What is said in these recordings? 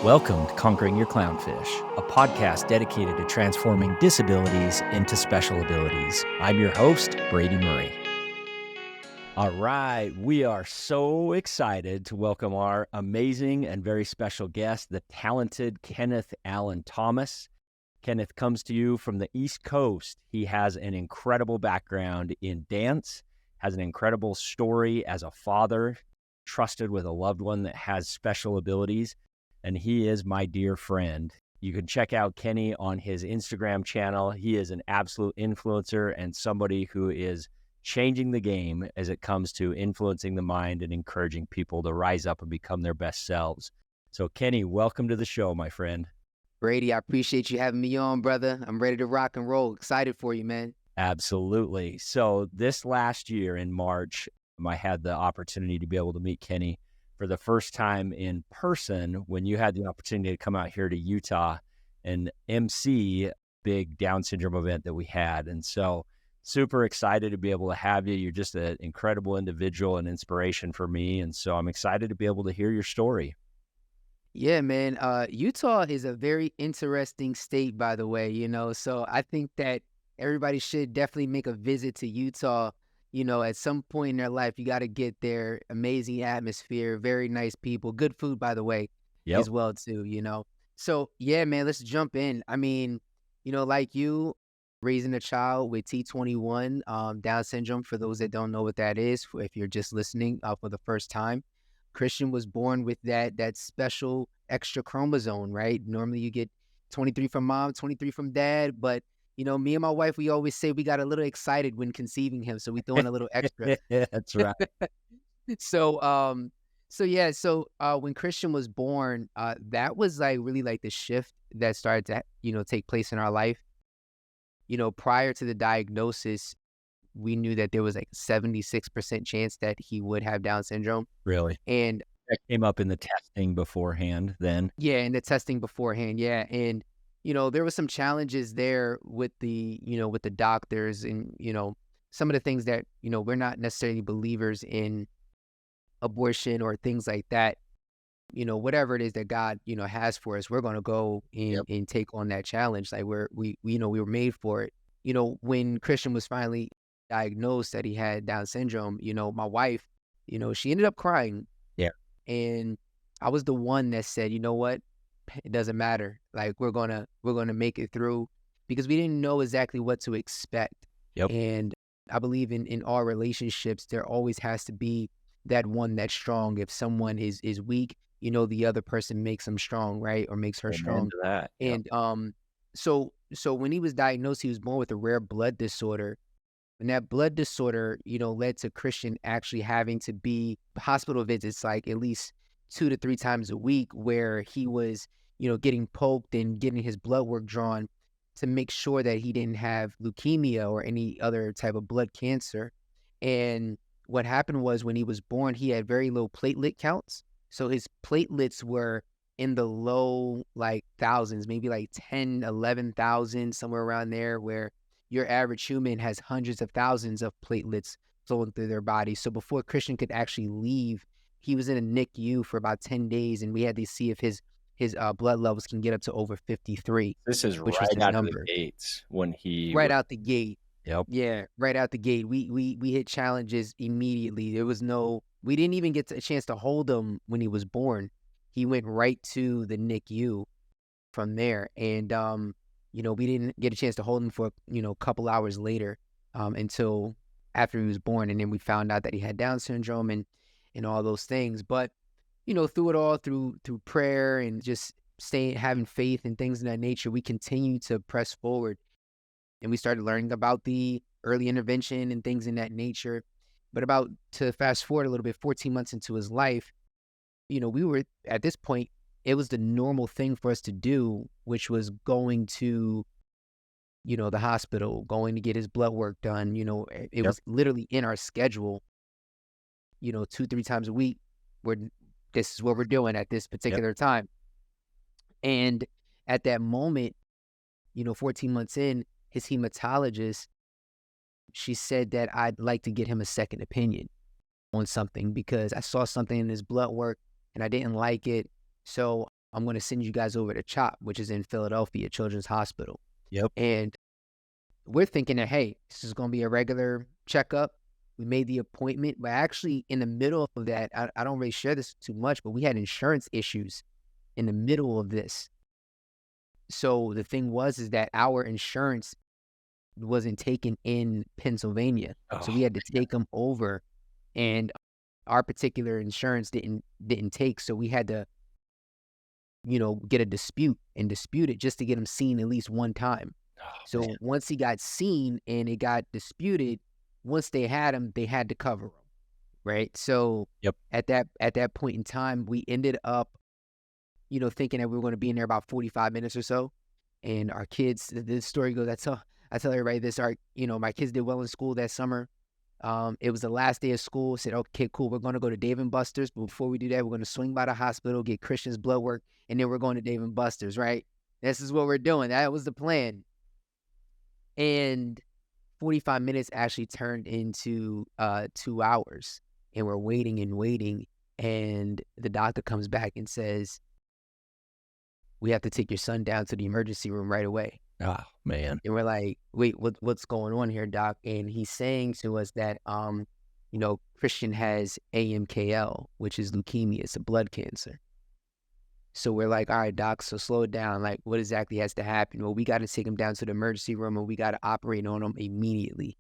Welcome to Conquering Your Clownfish, a podcast dedicated to transforming disabilities into special abilities. I'm your host, Brady Murray. All right, we are so excited to welcome our amazing and very special guest, the talented Kennith Thomas. Kenneth comes to you from the East Coast. He has an incredible background in dance, has an incredible story as a father, trusted with a loved one that has special abilities. And he is my dear friend. You can check out Kenny on his Instagram channel. He is an absolute influencer and somebody who is changing the game as it comes to influencing the mind and encouraging people to rise up and become their best selves. So Kenny, welcome to the show, my friend. Brady, I appreciate you having me on, brother. I'm ready to rock and roll. Excited for you, man. Absolutely. So this last year in March, I had the opportunity to be able to meet Kenny for the first time in person when you had the opportunity to come out here to Utah and MC a big Down syndrome event that we had. And so super excited to be able to have you. You're just an incredible individual and inspiration for me. And so I'm excited to be able to hear your story. Yeah, man. Utah is a very interesting state, by the way, so I think that everybody should definitely make a visit to Utah. At some point in their life, you got to get there. Amazing atmosphere, very nice people, good food, by the way, as well, too, So, yeah, man, let's jump in. I mean, like you, raising a child with T21, Down syndrome, for those that don't know what that is, if you're just listening for the first time, Christian was born with that special extra chromosome, right? Normally you get 23 from mom, 23 from dad, but me and my wife, we always say we got a little excited when conceiving him, so we throw in a little extra. That's right. So when Christian was born, that was like really like the shift that started to take place in our life. Prior to the diagnosis, we knew that there was like a 76% chance that he would have Down syndrome. Really? And that came up in the testing beforehand then? Yeah, in the testing beforehand, yeah. And there were some challenges there with the doctors and, some of the things that, we're not necessarily believers in abortion or things like that. Whatever it is that God, has for us, we're going to go and take on that challenge. Like we were made for it. When Christian was finally diagnosed that he had Down syndrome, my wife, she ended up crying. Yeah. And I was the one that said, you know what? It doesn't matter. Like we're gonna make it through, because we didn't know exactly what to expect. And I believe in all relationships, there always has to be that one that's strong. If someone is weak, the other person makes them strong, right? Or makes her strong. That. And so when he was diagnosed, he was born with a rare blood disorder. And that blood disorder, led to Christian actually having to be hospital visits like at least 2 to 3 times a week, where he was, getting poked and getting his blood work drawn to make sure that he didn't have leukemia or any other type of blood cancer. And what happened was when he was born, he had very low platelet counts. So his platelets were in the low like thousands, maybe like 10, 11,000, somewhere around there, where your average human has hundreds of thousands of platelets flowing through their body. So before Christian could actually leave, he was in a NICU for about 10 days, and we had to see if his blood levels can get up to over 53. This is which right was the out number. of the gates when he... Right out the gate. Yep. Yeah, right out the gate. We hit challenges immediately. We didn't even get a chance to hold him when he was born. He went right to the NICU from there. And, we didn't get a chance to hold him for, a couple hours later until after he was born. And then we found out that he had Down syndrome and all those things. But, through it all, through prayer and just having faith and things of that nature, we continue to press forward. And we started learning about the early intervention and things in that nature. But to fast forward a little bit, 14 months into his life, we were at this point, it was the normal thing for us to do, which was going to, the hospital, going to get his blood work done. It was literally in our schedule, 2-3 times a week. This is what we're doing at this particular time. And at that moment, 14 months in, his hematologist, she said that I'd like to get him a second opinion on something, because I saw something in his blood work and I didn't like it. So I'm going to send you guys over to CHOP, which is in Philadelphia Children's Hospital. Yep. And we're thinking that, hey, this is going to be a regular checkup. We made the appointment, but actually in the middle of that, I don't really share this too much, but we had insurance issues in the middle of this. So the thing is that our insurance wasn't taken in Pennsylvania. So we had to take them over, and our particular insurance didn't take. So we had to, get a dispute it just to get him seen at least one time. So once he got seen and it got disputed, once they had him, they had to cover him, right? So at that point in time, we ended up, thinking that we were going to be in there about 45 minutes or so. And our kids, the story goes, I tell everybody this, my kids did well in school that summer. It was the last day of school. Said, okay, cool, we're going to go to Dave & Buster's. But before we do that, we're going to swing by the hospital, get Christian's blood work, and then we're going to Dave & Buster's, right? This is what we're doing. That was the plan. And 45 minutes actually turned into 2 hours. And we're waiting. And the doctor comes back and says, we have to take your son down to the emergency room right away. Oh, man. And we're like, wait, what's going on here, doc? And he's saying to us that, Christian has AMKL, which is leukemia. It's a blood cancer. So we're like, all right, doc, so slow it down. Like, what exactly has to happen? Well, we got to take him down to the emergency room, and we got to operate on him immediately.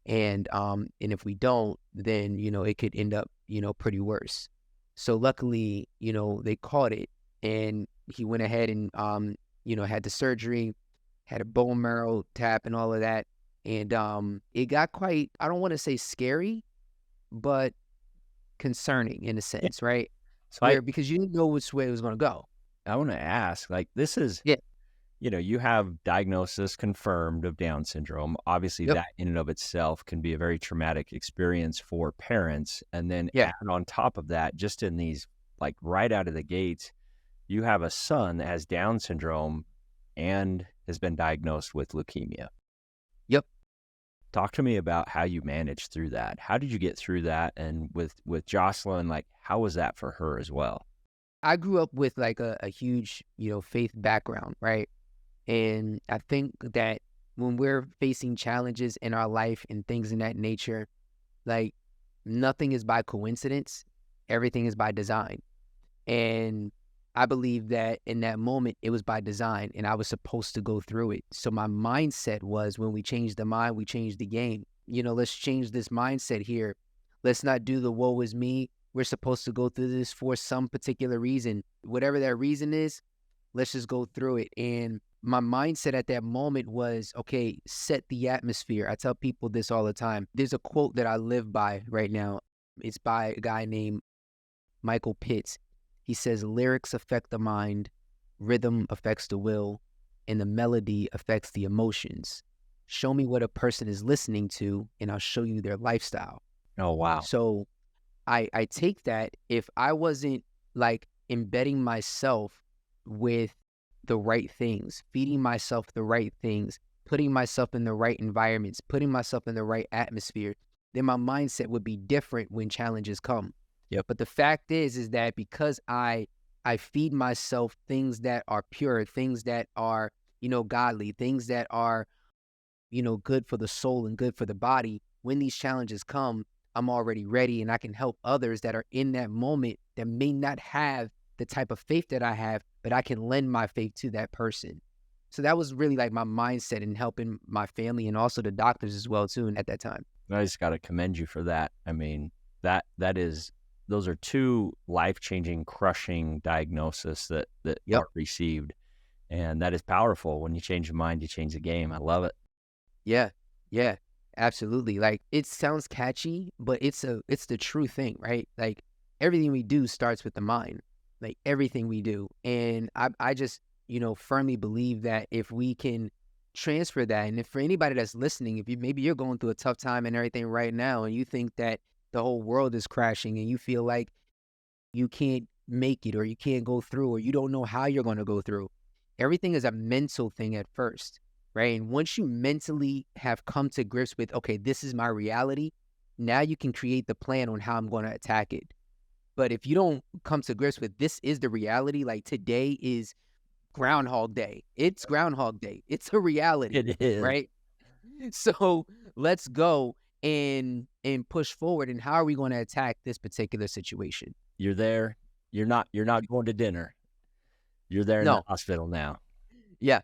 And if we don't, then, it could end up, pretty worse. So luckily, they caught it, and he went ahead and, had the surgery, had a bone marrow tap and all of that. And it got quite, I don't want to say scary, but concerning in a sense, right? So because you didn't know which way it was going to go. I want to ask, like, this is, you have diagnosis confirmed of Down syndrome. Obviously, that in and of itself can be a very traumatic experience for parents. And then add on top of that, just in these, like, right out of the gates, you have a son that has Down syndrome and has been diagnosed with leukemia. Yep. Talk to me about how you managed through that. How did you get through that? And with Jocelyn, like, how was that for her as well? I grew up with like a huge, faith background, right? And I think that when we're facing challenges in our life and things in that nature, like, nothing is by coincidence. Everything is by design. And I believe that in that moment, it was by design, and I was supposed to go through it. So my mindset was, when we change the mind, we change the game. Let's change this mindset here. Let's not do the woe is me. We're supposed to go through this for some particular reason. Whatever that reason is, let's just go through it. And my mindset at that moment was, okay, set the atmosphere. I tell people this all the time. There's a quote that I live by right now. It's by a guy named Michael Pitts. He says, lyrics affect the mind, rhythm affects the will, and the melody affects the emotions. Show me what a person is listening to, and I'll show you their lifestyle. Oh, wow. So I take that, if I wasn't like embedding myself with the right things, feeding myself the right things, putting myself in the right environments, putting myself in the right atmosphere, then my mindset would be different when challenges come. Yep. But the fact is that because I feed myself things that are pure, things that are, godly, things that are, good for the soul and good for the body, when these challenges come, I'm already ready, and I can help others that are in that moment that may not have the type of faith that I have, but I can lend my faith to that person. So that was really like my mindset in helping my family and also the doctors as well too at that time. I just got to commend you for that. I mean, those are two life-changing, crushing diagnoses that are received. And that is powerful. When you change your mind, you change the game. I love it. Yeah, absolutely. Like, it sounds catchy, but it's the true thing, right? Like, everything we do starts with the mind, like everything we do. And I just, firmly believe that if we can transfer that, and if for anybody that's listening, if maybe you're going through a tough time and everything right now, and you think that the whole world is crashing and you feel like you can't make it, or you can't go through, or you don't know how you're going to go through. Everything is a mental thing at first, right? And once you mentally have come to grips with, okay, this is my reality, now you can create the plan on how I'm going to attack it. But if you don't come to grips with this is the reality, like today is Groundhog Day. It's Groundhog Day. It's a reality, It is. right? So let's go and push forward. And how are we going to attack this particular situation? You're there. You're not going to dinner. You're there in the No. hospital now. Yeah.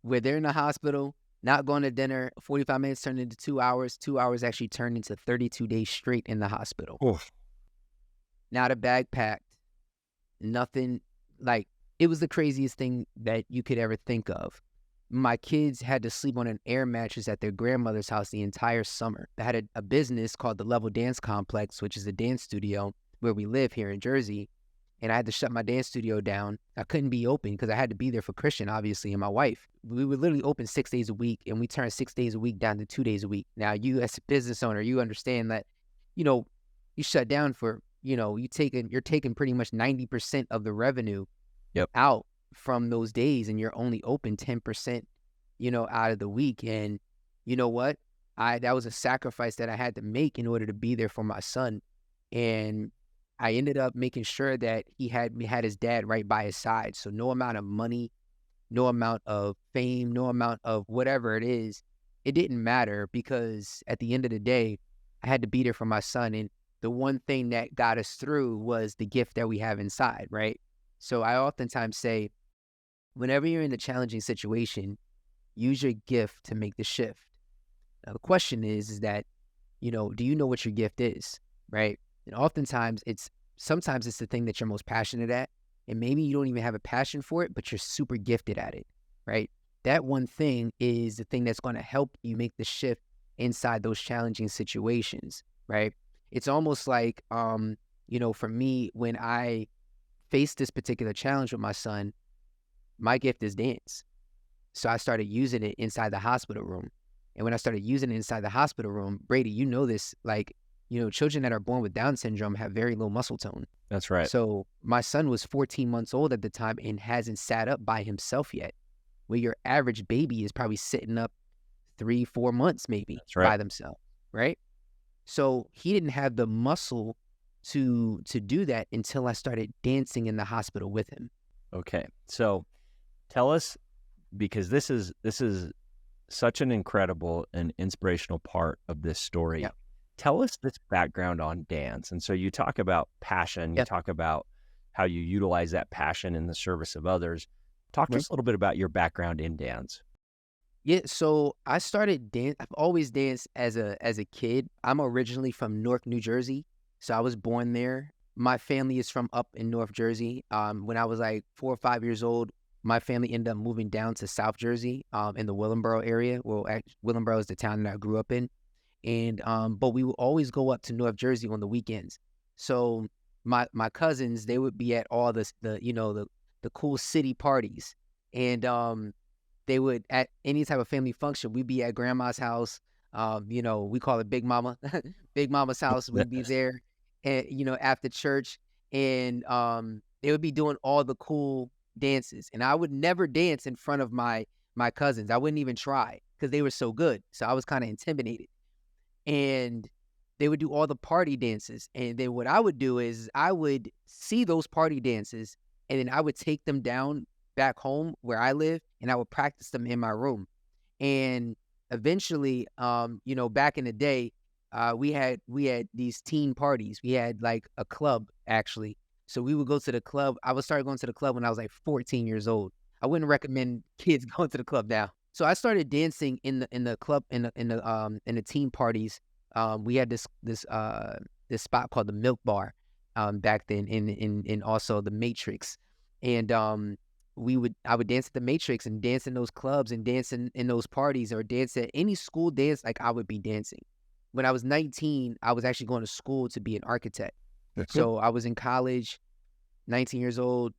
We're there in the hospital, not going to dinner. 45 minutes turned into 2 hours. 2 hours actually turned into 32 days straight in the hospital. Oof. Not a bag packed. Nothing. Like, it was the craziest thing that you could ever think of. My kids had to sleep on an air mattress at their grandmother's house the entire summer. They had a business called the Level Dance Complex, which is a dance studio where we live here in Jersey. And I had to shut my dance studio down. I couldn't be open because I had to be there for Christian, obviously, and my wife. We were literally open 6 days a week, and we turned 6 days a week down to 2 days a week. Now, you as a business owner, you understand that, you shut down for, you're taking pretty much 90% of the revenue out from those days, and you're only open 10%, out of the week. And you know what? That was a sacrifice that I had to make in order to be there for my son. And I ended up making sure that he had his dad right by his side. So no amount of money, no amount of fame, no amount of whatever it is, it didn't matter, because at the end of the day, I had to be there for my son. And the one thing that got us through was the gift that we have inside, right? So I oftentimes say, whenever you're in a challenging situation, use your gift to make the shift. Now, the question is that, do you know what your gift is, right? And oftentimes sometimes it's the thing that you're most passionate at, and maybe you don't even have a passion for it, but you're super gifted at it, right? That one thing is the thing that's going to help you make the shift inside those challenging situations, right? It's almost like, for me, when I faced this particular challenge with my son, my gift is dance. So I started using it inside the hospital room. And when I started using it inside the hospital room, Brady, you know this, like, children that are born with Down syndrome have very low muscle tone. That's right. So my son was 14 months old at the time and hasn't sat up by himself yet, where your average baby is probably sitting up 3-4 months maybe by themselves, right? So he didn't have the muscle to do that until I started dancing in the hospital with him. Okay. So tell us, because this is such an incredible and inspirational part of this story. Yeah. Tell us this background on dance. And so you talk about passion, you talk about how you utilize that passion in the service of others. Talk to us a little bit about your background in dance. Yeah, so I started dance. I've always danced as a kid. I'm originally from Newark, New Jersey, so I was born there. My family is from up in North Jersey. When I was like 4 or 5 years old, my family ended up moving down to South Jersey, in the Willingboro area. Well, Willingboro is the town that I grew up in. And but we would always go up to North Jersey on the weekends. So my cousins, they would be at all the cool city parties, and they would, at any type of family function, we'd be at grandma's house. We call it Big Mama, Big Mama's house. We'd be there, and after church, and they would be doing all the cool dances, and I would never dance in front of my cousins. I wouldn't even try because they were so good. So I was kind of intimidated. And they would do all the party dances. And then what I would do is I would see those party dances, and then I would take them down back home where I live, and I would practice them in my room. And eventually, back in the day, we had these teen parties. We had like a club, actually. So we would go to the club. I would start going to the club when I was like 14 years old. I wouldn't recommend kids going to the club now. So I started dancing in the club, in the teen parties. We had this spot called the Milk Bar back then, in also the Matrix, and I would dance at the Matrix and dance in those clubs and dance in those parties, or dance at any school dance. Like, I would be dancing. When I was 19, I was actually going to school to be an architect. So I was in college, 19 years old.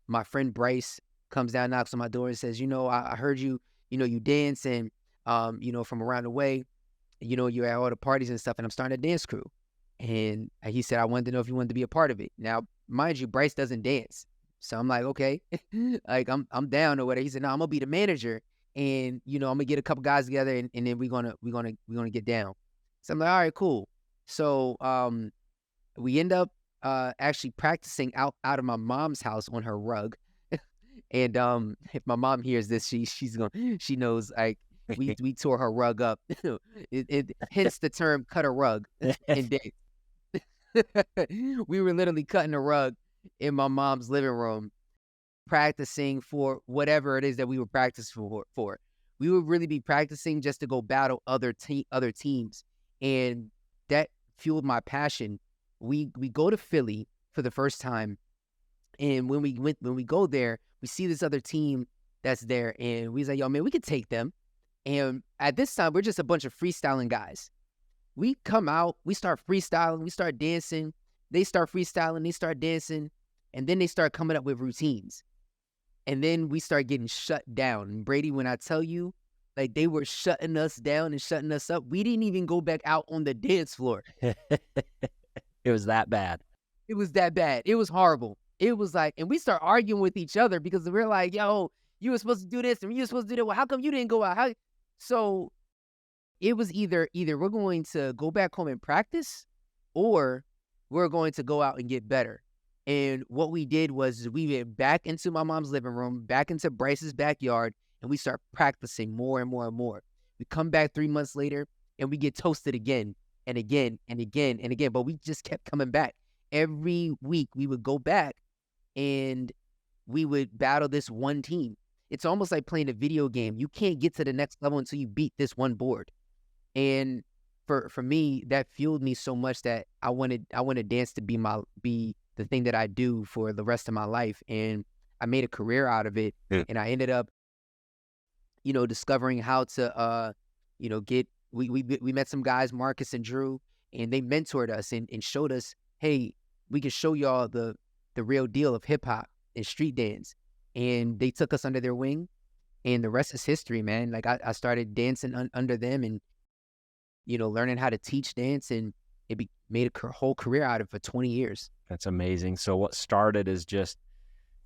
My friend Bryce comes down, knocks on my door, and says, I heard you. You dance, and, from around the way, you're at all the parties and stuff, and I'm starting a dance crew. And he said, I wanted to know if you wanted to be a part of it. Now, mind you, Bryce doesn't dance. So I'm like, okay, like I'm down or whatever. He said, no, I'm gonna be the manager, and I'm gonna get a couple guys together, and then we're gonna get down. So I'm like, all right, cool. So we end up actually practicing out of my mom's house on her rug. And if my mom hears this, she knows like we tore her rug up. Hence the term "cut a rug" in dance. We were literally cutting a rug in my mom's living room, practicing for whatever it is that we were practicing for. We would really be practicing just to go battle other teams, and that fueled my passion. We go to Philly for the first time, and when we go there, we see this other team that's there, and we was like, yo, man, we could take them. And at this time, we're just a bunch of freestyling guys. We come out, we start freestyling, we start dancing. They start freestyling, they start dancing, and then they start coming up with routines. And then we start getting shut down. And Brady, when I tell you, like they were shutting us down and shutting us up, we didn't even go back out on the dance floor. It was that bad. It was that bad. It was horrible. It was like, and we start arguing with each other because we're like, yo, you were supposed to do this and you were supposed to do that. Well, how come you didn't go out? So it was either we're going to go back home and practice, or we're going to go out and get better. And what we did was we went back into my mom's living room, back into Bryce's backyard, and we start practicing more and more and more. We come back 3 months later and we get toasted again and again and again and again. But we just kept coming back. Every week we would go back and we would battle this one team. It's almost like playing a video game. You can't get to the next level until you beat this one board. And for me, that fueled me so much that I wanted dance to be the thing that I do for the rest of my life. And I made a career out of it. Yeah. And I ended up, discovering how to, we met some guys, Marcus and Drew, and they mentored us and showed us, hey, we can show y'all the real deal of hip hop and street dance. And they took us under their wing, and the rest is history, man. Like I started dancing under them and, learning how to teach dance, and it made a whole career out of it for 20 years. That's amazing. So what started as just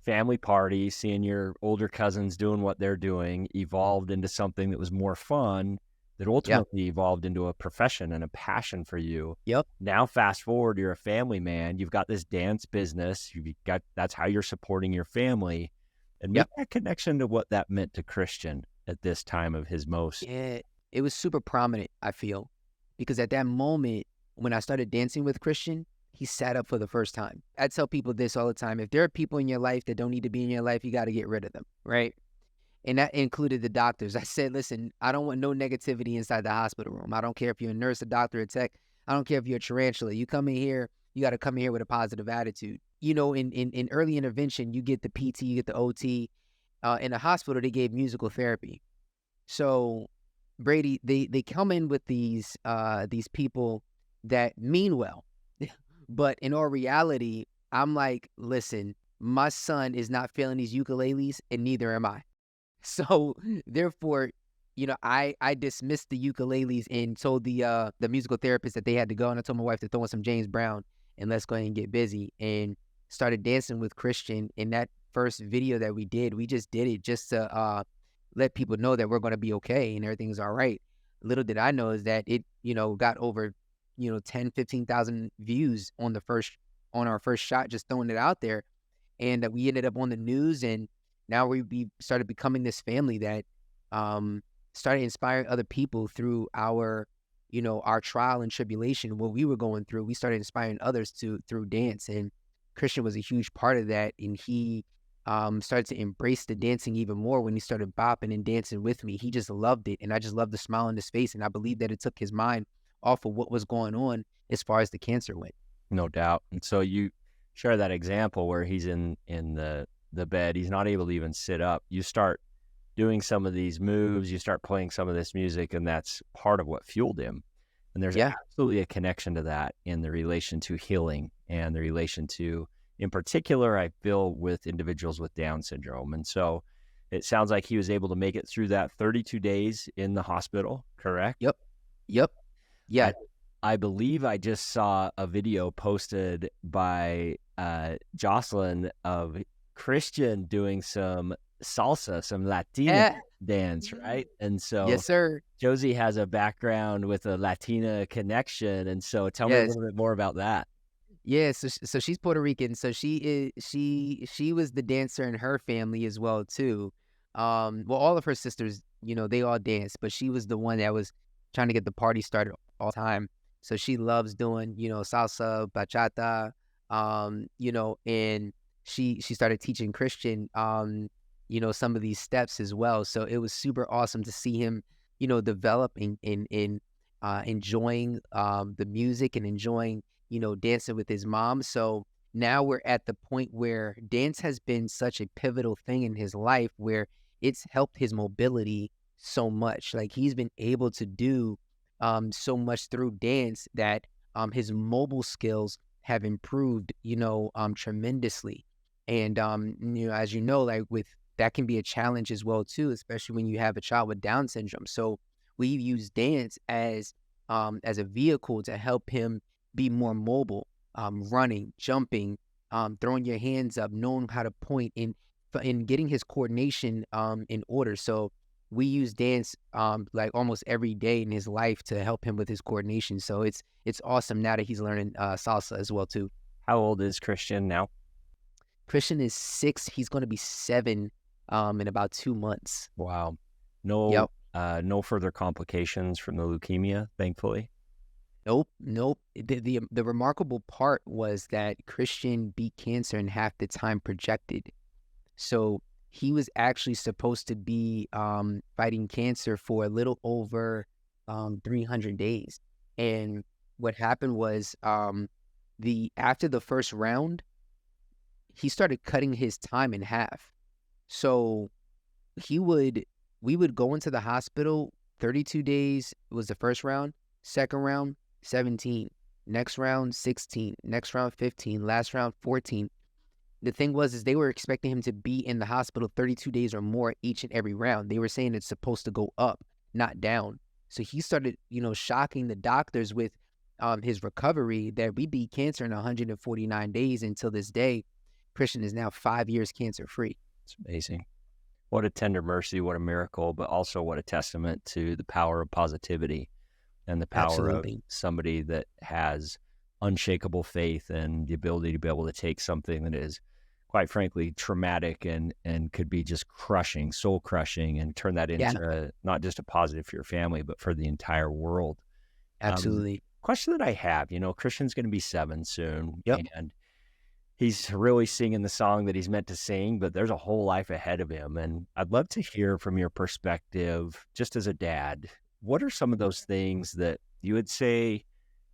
family party, seeing your older cousins doing what they're doing, evolved into something that was more fun, that ultimately evolved into a profession and a passion for you. Yep. Now, fast forward, you're a family man. You've got this dance business. That's how you're supporting your family. And make that connection to what that meant to Christian at this time of his most. Yeah, it was super prominent, I feel, because at that moment, when I started dancing with Christian, he sat up for the first time. I tell people this all the time. If there are people in your life that don't need to be in your life, you got to get rid of them, right? And that included the doctors. I said, listen, I don't want no negativity inside the hospital room. I don't care if you're a nurse, a doctor, a tech. I don't care if you're a tarantula. You come in here, you got to come in here with a positive attitude. In early intervention, you get the PT, you get the OT. In the hospital, they gave musical therapy. So, Brady, they come in with these people that mean well. But in all reality, I'm like, listen, my son is not feeling these ukuleles, and neither am I. So therefore, I dismissed the ukuleles and told the musical therapist that they had to go. And I told my wife to throw in some James Brown and let's go ahead and get busy. And started dancing with Christian. In that first video that we did, we just did it just to let people know that we're going to be okay and everything's all right. Little did I know is that it, got over 10, 15,000 views on our first shot, just throwing it out there. And we ended up on the news, and now we started becoming this family that started inspiring other people through our trial and tribulation, what we were going through. We started inspiring others through dance, and Christian was a huge part of that. And he started to embrace the dancing even more when he started bopping and dancing with me. He just loved it, and I just loved the smile on his face, and I believe that it took his mind off of what was going on as far as the cancer went. No doubt. And so you share that example where he's in the bed, he's not able to even sit up. You start doing some of these moves, you start playing some of this music, and that's part of what fueled him. And there's absolutely a connection to that in the relation to healing and the relation to, in particular, I feel, with individuals with Down syndrome. And so it sounds like he was able to make it through that 32 days in the hospital, correct? Yep. Yeah. I believe I just saw a video posted by Jocelyn of Christian doing some salsa, some Latina dance, right? And so yes, sir. Josie has a background with a Latina connection. And so tell me a little bit more about that. Yeah, so she's Puerto Rican. So she was the dancer in her family as well too. Well, all of her sisters, they all dance, but she was the one that was trying to get the party started all the time. So she loves doing, salsa, bachata, and she started teaching Christian, some of these steps as well. So it was super awesome to see him, developing in enjoying the music and enjoying dancing with his mom. So now we're at the point where dance has been such a pivotal thing in his life where it's helped his mobility so much. Like he's been able to do so much through dance that his mobile skills have improved, tremendously. And as you know, like with that can be a challenge as well too, especially when you have a child with Down syndrome. So we've used dance as a vehicle to help him be more mobile, running, jumping, throwing your hands up, knowing how to point, in getting his coordination in order. So we use dance like almost every day in his life to help him with his coordination. So it's awesome now that he's learning salsa as well too. How old is Christian now? Christian is 6. He's going to be 7 in about 2 months. Wow. No, Yep. no further complications from the leukemia, thankfully. Nope. The remarkable part was that Christian beat cancer in half the time projected. So he was actually supposed to be fighting cancer for a little over 300 days. And what happened was after the first round, he started cutting his time in half. So we would go into the hospital. 32 days was the first round. Second round, 17. Next round, 16. Next round, 15. Last round, 14. The thing is they were expecting him to be in the hospital 32 days or more each and every round. They were saying it's supposed to go up, not down. So he started, shocking the doctors with his recovery that we beat cancer in 149 days until this day. Christian is now 5 years cancer-free. It's amazing. What a tender mercy, what a miracle, but also what a testament to the power of positivity and the power Absolutely. of somebody that has unshakable faith and the ability to be able to take something that is, quite frankly, traumatic and could be just crushing, soul crushing, and turn that into not just a positive for your family, but for the entire world. Absolutely. Question that I have, Christian's going to be 7 soon. Yep. And he's really singing the song that he's meant to sing, but there's a whole life ahead of him. And I'd love to hear from your perspective, just as a dad, what are some of those things that you would say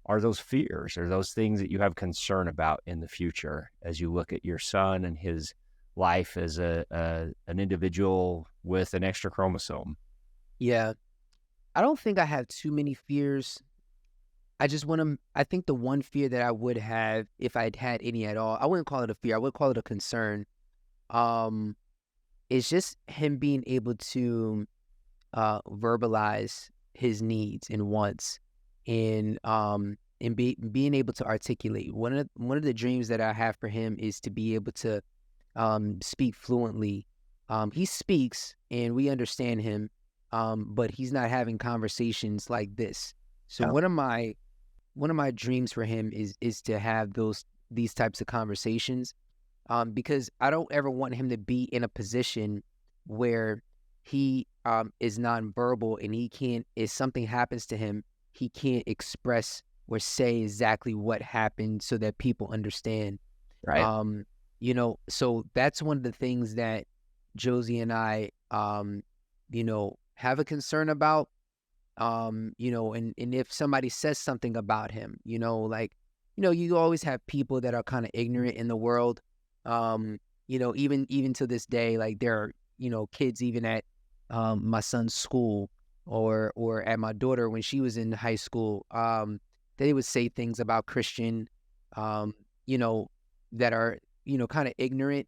are those fears or those things that you have concern about in the future as you look at your son and his life as an individual with an extra chromosome? Yeah. I don't think I have too many fears. I think the one fear that I would have if I'd had any at all, I wouldn't call it a fear. I would call it a concern. It's just him being able to verbalize his needs and wants and being able to articulate. One of the dreams that I have for him is to be able to speak fluently. He speaks and we understand him, but he's not having conversations like this. So one of my dreams for him is to have these types of conversations, because I don't ever want him to be in a position where he is nonverbal and he can't, if something happens to him, he can't express or say exactly what happened so that people understand. Right. So that's one of the things that Josie and I, have a concern about. And if somebody says something about him, you always have people that are kind of ignorant in the world. Even to this day, like there are, kids even at my son's school or at my daughter when she was in high school, they would say things about Christian, that are, kind of ignorant.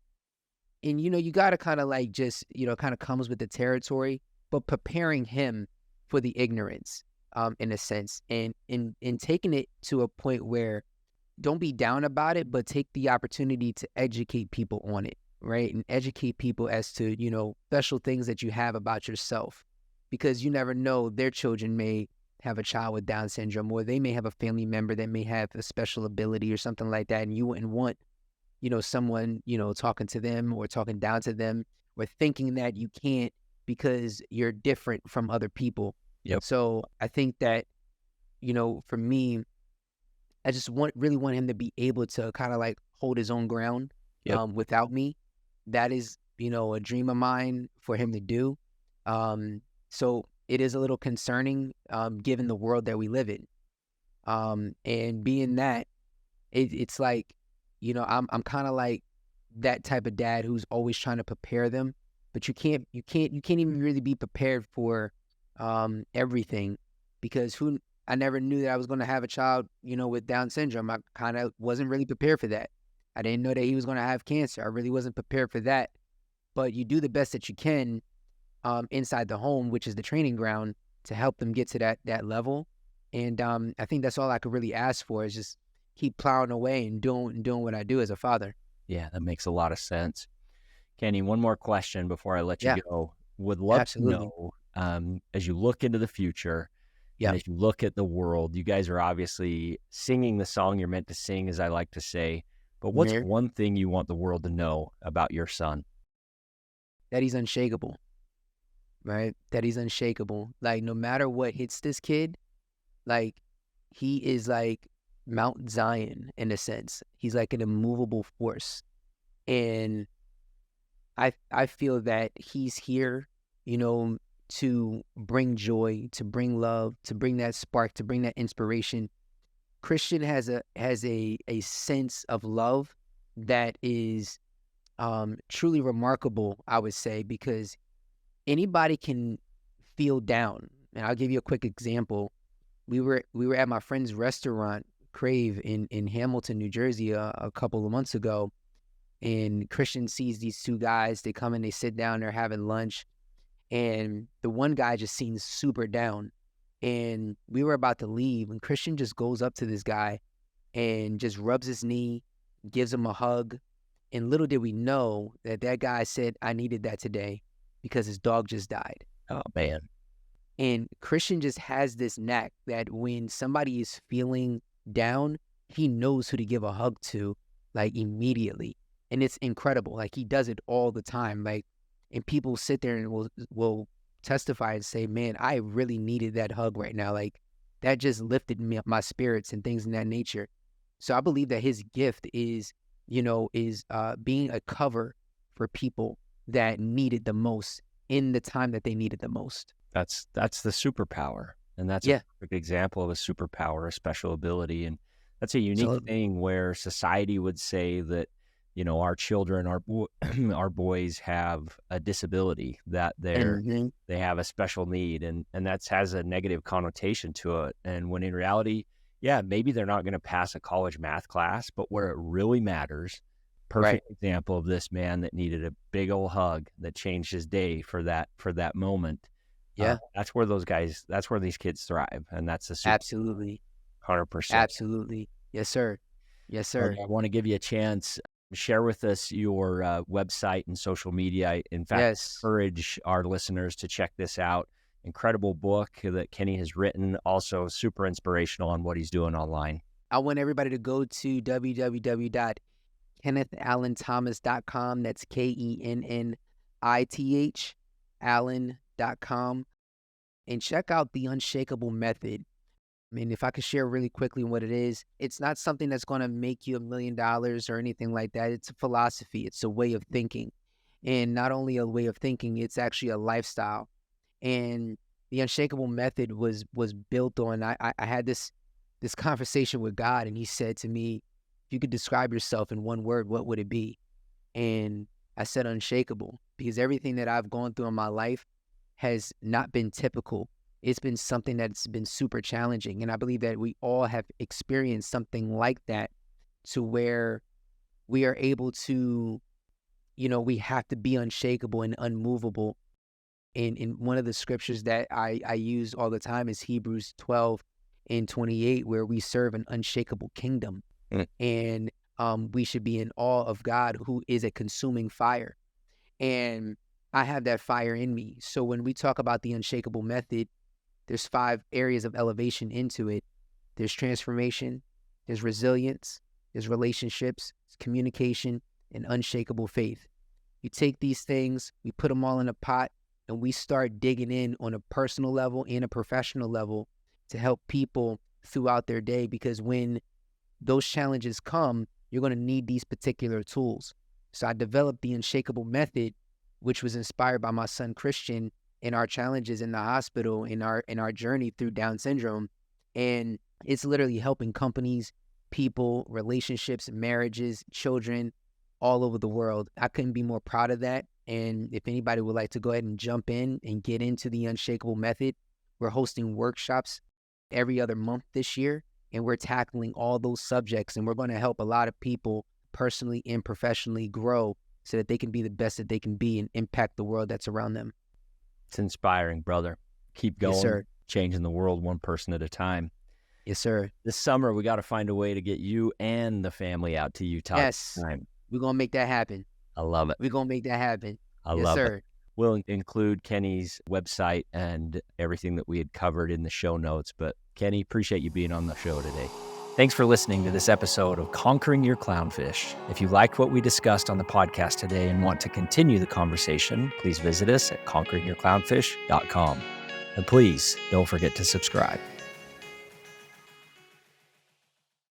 And, you got to kind of like just, kind of comes with the territory, but preparing him for the ignorance, in a sense, and taking it to a point where don't be down about it, but take the opportunity to educate people on it, right? And educate people as to, special things that you have about yourself, because you never know, their children may have a child with Down syndrome, or they may have a family member that may have a special ability or something like that, and you wouldn't want, someone, talking to them or talking down to them or thinking that you can't because you're different from other people. Yep. So I think that, for me, I just really want him to be able to kind of like hold his own ground without me. That is, a dream of mine for him to do. So it is a little concerning, given the world that we live in. And being that, it's like, I'm kind of like that type of dad who's always trying to prepare them, but you can't even really be prepared for everything, because I never knew that I was going to have a child, with Down syndrome. I kind of wasn't really prepared for that. I didn't know that he was going to have cancer. I really wasn't prepared for that. But you do the best that you can inside the home, which is the training ground, to help them get to that level. And I think that's all I could really ask for, is just keep plowing away and doing what I do as a father. Yeah, that makes a lot of sense. Kenny, one more question before I let you go. Would love Absolutely. to know, as you look into the future, and as you look at the world, you guys are obviously singing the song you're meant to sing, as I like to say, but what's one thing you want the world to know about your son? That he's unshakable, right? That he's unshakable. Like, no matter what hits this kid, like, he is like Mount Zion in a sense. He's like an immovable force. And I feel that he's here, to bring joy, to bring love, to bring that spark, to bring that inspiration. Christian has a sense of love that is truly remarkable, I would say, because anybody can feel down. And I'll give you a quick example. We were at my friend's restaurant, Crave, in Hamilton, New Jersey, a couple of months ago, and Christian sees these two guys. They come in, they sit down, they're having lunch, and the one guy just seems super down. And we were about to leave, and Christian just goes up to this guy and just rubs his knee, gives him a hug. And little did we know that guy said, "I needed that today because his dog just died." Oh, man. And Christian just has this knack that when somebody is feeling down, he knows who to give a hug to, like, immediately. And it's incredible. Like, he does it all the time. Like, and people sit there and will testify and say, "Man, I really needed that hug right now. Like, that just lifted my spirits," and things in that nature. So I believe that his gift is being a cover for people that need it the most in the time that they need it the most. That's the superpower. And that's a perfect example of a superpower, a special ability. And that's a unique thing where society would say that, our children, our boys have a disability, that they have a special need, and that has a negative connotation to it. And when in reality, maybe they're not going to pass a college math class, but where it really matters, perfect example of this man that needed a big old hug that changed his day for that moment. That's where these kids thrive. And that's the Absolutely. 100%. Absolutely. Yes, sir. Yes, sir. I want to give you a chance. Share with us your website and social media. In fact, encourage our listeners to check this out. Incredible book that Kenny has written, also super inspirational on what he's doing online. I want everybody to go to www.kennethallenthomas.com. That's KENNITH, Allen.com, and check out the Unshakable Method. I mean, if I could share really quickly what it is, it's not something that's going to make you $1 million or anything like that. It's a philosophy. It's a way of thinking. And not only a way of thinking, it's actually a lifestyle. And the Unshakable Method was built on, I had this conversation with God, and he said to me, "If you could describe yourself in one word, what would it be?" And I said unshakable, because everything that I've gone through in my life has not been typical. It's been something that's been super challenging. And I believe that we all have experienced something like that, to where we are able to, we have to be unshakable and unmovable. And in one of the scriptures that I use all the time is Hebrews 12:28, where we serve an unshakable kingdom. And we should be in awe of God, who is a consuming fire. And I have that fire in me. So when we talk about the Unshakable Method, there's 5 areas of elevation into it. There's transformation, there's resilience, there's relationships, there's communication, and unshakable faith. You take these things, we put them all in a pot, and we start digging in on a personal level and a professional level to help people throughout their day, because when those challenges come, you're going to need these particular tools. So I developed the Unshakable Method, which was inspired by my son Christian and our challenges in the hospital in our journey through Down syndrome. And it's literally helping companies, people, relationships, marriages, children all over the world. I couldn't be more proud of that. And if anybody would like to go ahead and jump in and get into the Unshakable Method, we're hosting workshops every other month this year, and we're tackling all those subjects, and we're going to help a lot of people personally and professionally grow so that they can be the best that they can be and impact the world that's around them. It's inspiring, brother. Keep going, Yes, sir. Changing the world one person at a time. Yes, sir. This summer, we got to find a way to get you and the family out to Utah. Yes. We're going to make that happen. I love it. We're going to make that happen. I yes, love sir. it. We'll include Kenny's website and everything that we had covered in the show notes. But Kenny, appreciate you being on the show today. Thanks for listening to this episode of Conquering Your Clownfish. If you liked what we discussed on the podcast today and want to continue the conversation, please visit us at conqueringyourclownfish.com. And please don't forget to subscribe.